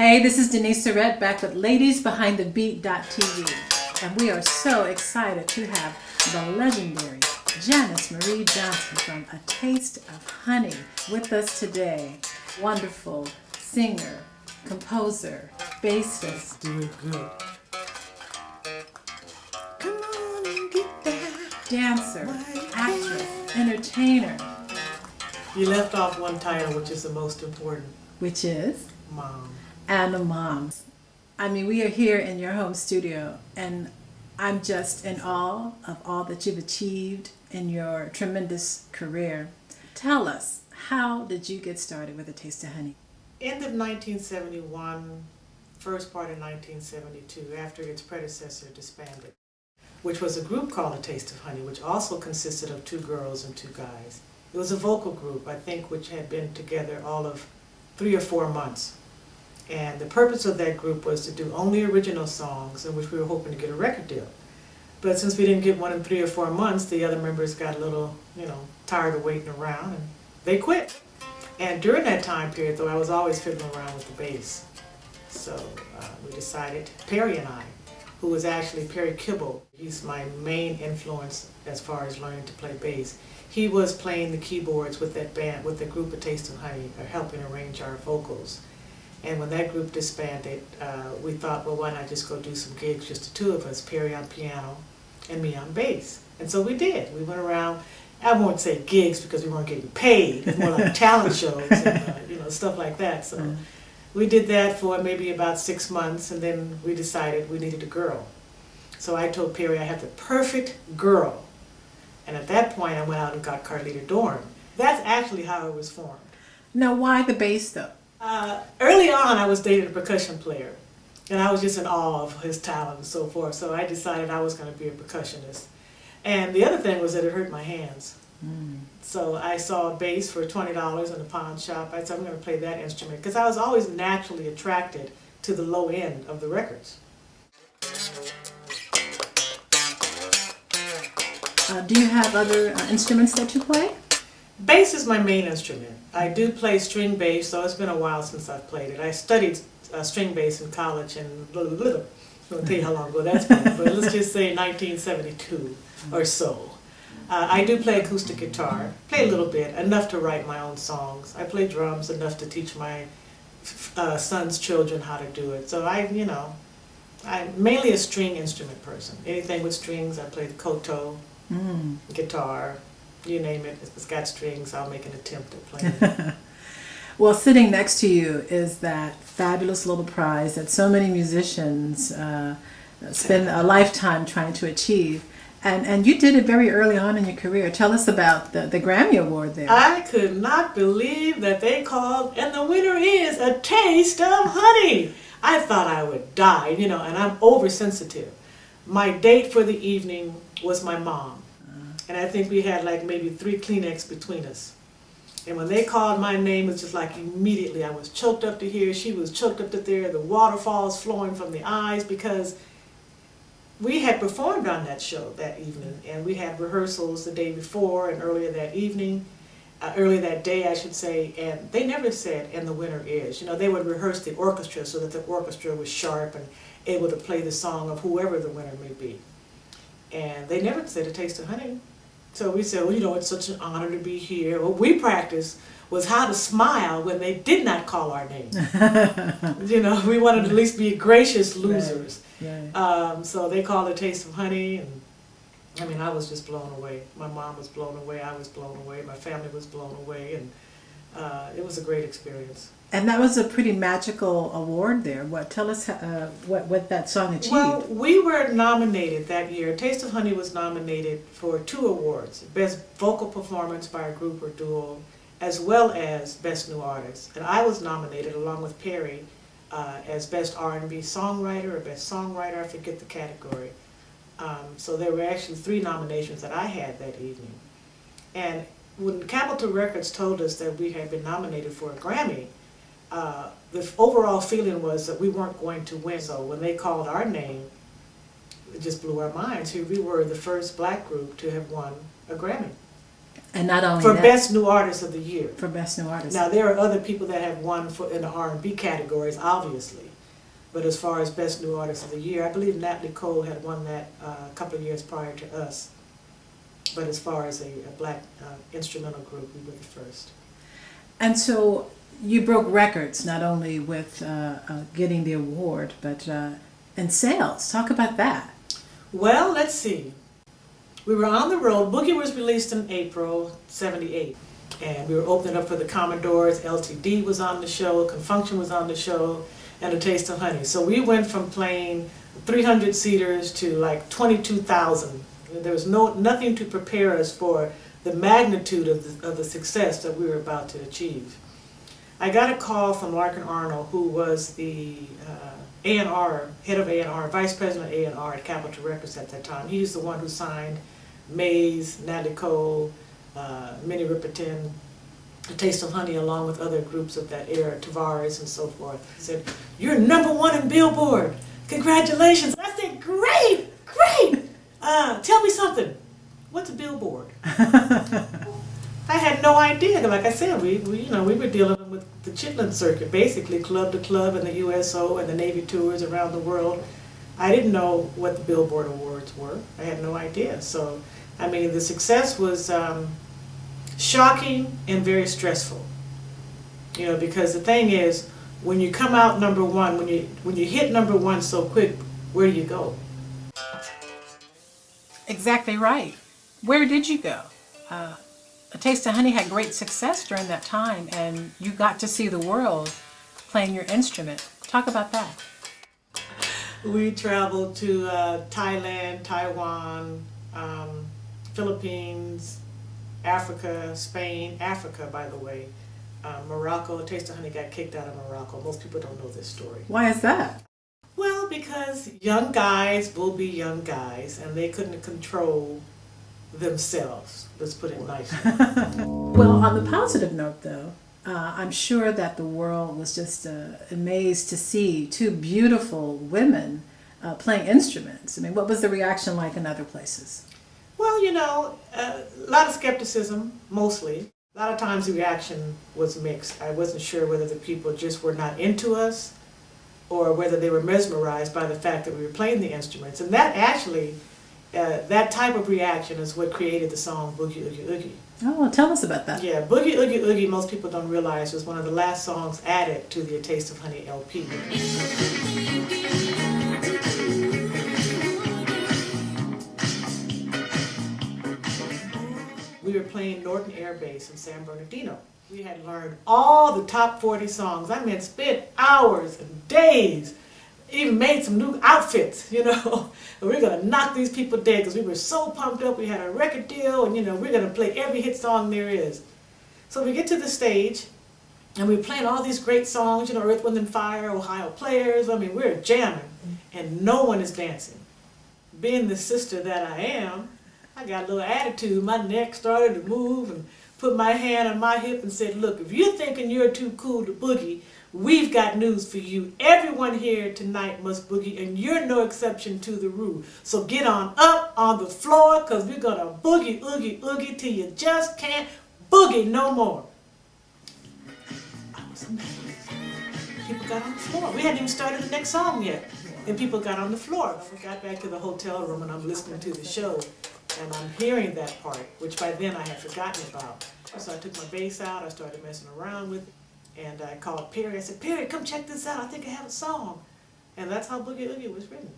Hey, this is Denise Serrette back with Ladies Behind the Beat.tv, and we are so excited to have the legendary Janice-Marie Johnson from A Taste of Honey with us today. Wonderful singer, composer, bassist. Do it good. Come on and get that. Dancer, actress, entertainer. You left off one title, which is the most important. Which is? Mom. And the moms. I mean, we are here in your home studio, and I'm just in awe of all that you've achieved in your tremendous career. Tell us, how did you get started with A Taste of Honey? End of 1971, first part of 1972, after its predecessor disbanded, which was a group called A Taste of Honey, which also consisted of 2 girls and 2 guys. It was a vocal group, I think, which had been together all of 3 or 4 months. And the purpose of that group was to do only original songs, in which we were hoping to get a record deal. But since we didn't get one in 3 or 4 months, the other members got a little, tired of waiting around, and they quit. And during that time period, though, I was always fiddling around with the bass. So we decided, Perry and I, who was actually Perry Kibble, he's my main influence as far as learning to play bass. He was playing the keyboards with that band, with the group A Taste of Honey, helping arrange our vocals. And when that group disbanded, we thought, well, why not just go do some gigs, just the 2 of us, Perry on piano and me on bass. And so we did. We went around, I won't say gigs because we weren't getting paid, it's more like talent shows and stuff like that. So we did that for maybe about 6 months, and then we decided we needed a girl. So I told Perry I had the perfect girl. And at that point, I went out and got Carlita Dorn. That's actually how it was formed. Now, why the bass, though? Early on, I was dating a percussion player, and I was just in awe of his talent and so forth, so I decided I was going to be a percussionist. And the other thing was that it hurt my hands. So I saw a bass for $20 in a pawn shop. I said, I'm going to play that instrument, because I was always naturally attracted to the low end of the records. Do you have other instruments that you play? Bass is my main instrument. I do play string bass, so it's been a while since I've played it. I studied string bass in college, and I won't tell you how long ago that's been, but let's just say 1972 or so. I do play acoustic guitar, play a little bit, enough to write my own songs. I play drums enough to teach my son's children how to do it. So I'm mainly a string instrument person. Anything with strings, I play the koto, guitar. You name it, if it's got strings, I'll make an attempt at playing it. Well, sitting next to you is that fabulous little prize that so many musicians spend a lifetime trying to achieve. And you did it very early on in your career. Tell us about the Grammy Award there. I could not believe that they called, and the winner is A Taste of Honey. I thought I would die, and I'm oversensitive. My date for the evening was my mom. And I think we had like maybe 3 Kleenex between us. And when they called my name, it was just like immediately I was choked up to here, she was choked up to there, the waterfalls flowing from the eyes, because we had performed on that show that evening, and we had rehearsals the day before and earlier that evening, earlier that day I should say, and they never said, and the winner is. They would rehearse the orchestra so that the orchestra was sharp and able to play the song of whoever the winner may be. And they never said A Taste of Honey. So we said, well, it's such an honor to be here. What we practiced was how to smile when they did not call our name. We wanted to at least be gracious losers. Right. So they called A Taste of Honey, and I was just blown away. My mom was blown away, I was blown away, my family was blown away, and it was a great experience. And that was a pretty magical award there. Tell us what that song achieved. Well, we were nominated that year. Taste of Honey was nominated for 2 awards: Best Vocal Performance by a Group or Duo, as well as Best New Artist. And I was nominated along with Perry as Best R&B Songwriter or Best Songwriter. I forget the category. So there were actually 3 nominations that I had that evening. And when Capitol Records told us that we had been nominated for a Grammy, the overall feeling was that we weren't going to win. So when they called our name, it just blew our minds. Here we were, the first black group to have won a Grammy. And not only for that, Best New Artist of the Year. for Best New Artist. Now, there are other people that have won in the R&B categories, obviously. But as far as Best New Artist of the Year, I believe Natalie Cole had won that a couple of years prior to us. But as far as a black instrumental group, we were the first. And so you broke records, not only with getting the award, but in sales. Talk about that. Well, let's see. We were on the road. Boogie was released in April '78. And we were opening up for the Commodores. LTD was on the show. Confunction was on the show. And A Taste of Honey. So we went from playing 300 seaters to like 22,000. There was nothing to prepare us for the magnitude of the success that we were about to achieve. I got a call from Larkin Arnold, who was the A&R, head of A&R, vice president of A&R at Capitol Records at that time. He's the one who signed Maze, Natalie Cole, Minnie Riperton, A Taste of Honey, along with other groups of that era, Tavares and so forth. He said, "You're #1 in Billboard. Congratulations." I said, "Great, great. Tell me something. What's a Billboard?" I had no idea. Like I said, we were dealing with the Chitlin circuit, basically club to club and the USO and the Navy tours around the world. I didn't know what the Billboard Awards were. I had no idea. So, I mean, the success was shocking and very stressful. You know, because the thing is, when you come out #1, when you hit #1 so quick, where do you go? Exactly right. Where did you go? A Taste of Honey had great success during that time, and you got to see the world playing your instrument. Talk about that. We traveled to Thailand, Taiwan, Philippines, Africa, Spain, Africa, by the way, Morocco. Taste of Honey got kicked out of Morocco. Most people don't know this story. Why is that? Well, because young guys will be young guys, and they couldn't control themselves. Let's put it nicely. Well, on the positive note, though, I'm sure that the world was just amazed to see two beautiful women playing instruments. I mean, what was the reaction like in other places? Well, you know, a lot of skepticism, mostly. A lot of times the reaction was mixed. I wasn't sure whether the people just were not into us or whether they were mesmerized by the fact that we were playing the instruments. And that actually, that type of reaction is what created the song Boogie Oogie Oogie. Oh, tell us about that. Yeah, Boogie Oogie Oogie, most people don't realize, was one of the last songs added to the A Taste of Honey LP. We were playing Norton Air Base in San Bernardino. We had learned all the top 40 songs. I mean, spent hours and days, even made some new outfits, you know. And we're going to knock these people dead because we were so pumped up. We had a record deal and, you know, we're going to play every hit song there is. So we get to the stage and we're playing all these great songs, you know, Earth, Wind and Fire, Ohio Players. I mean, we're jamming and no one is dancing. Being the sister that I am, I got a little attitude. My neck started to move and put my hand on my hip and said, "Look, if you're thinking you're too cool to boogie, we've got news for you. Everyone here tonight must boogie, and you're no exception to the rule. So get on up on the floor, because we're going to boogie, oogie, oogie till you just can't boogie no more." I was amazed. People got on the floor. We hadn't even started the next song yet, and people got on the floor. We got back to the hotel room, and I'm listening to the show, and I'm hearing that part, which by then I had forgotten about. So I took my bass out, I started messing around with it, and I called Perry. I said, "Perry, come check this out. I think I have a song." And that's how Boogie Oogie was written.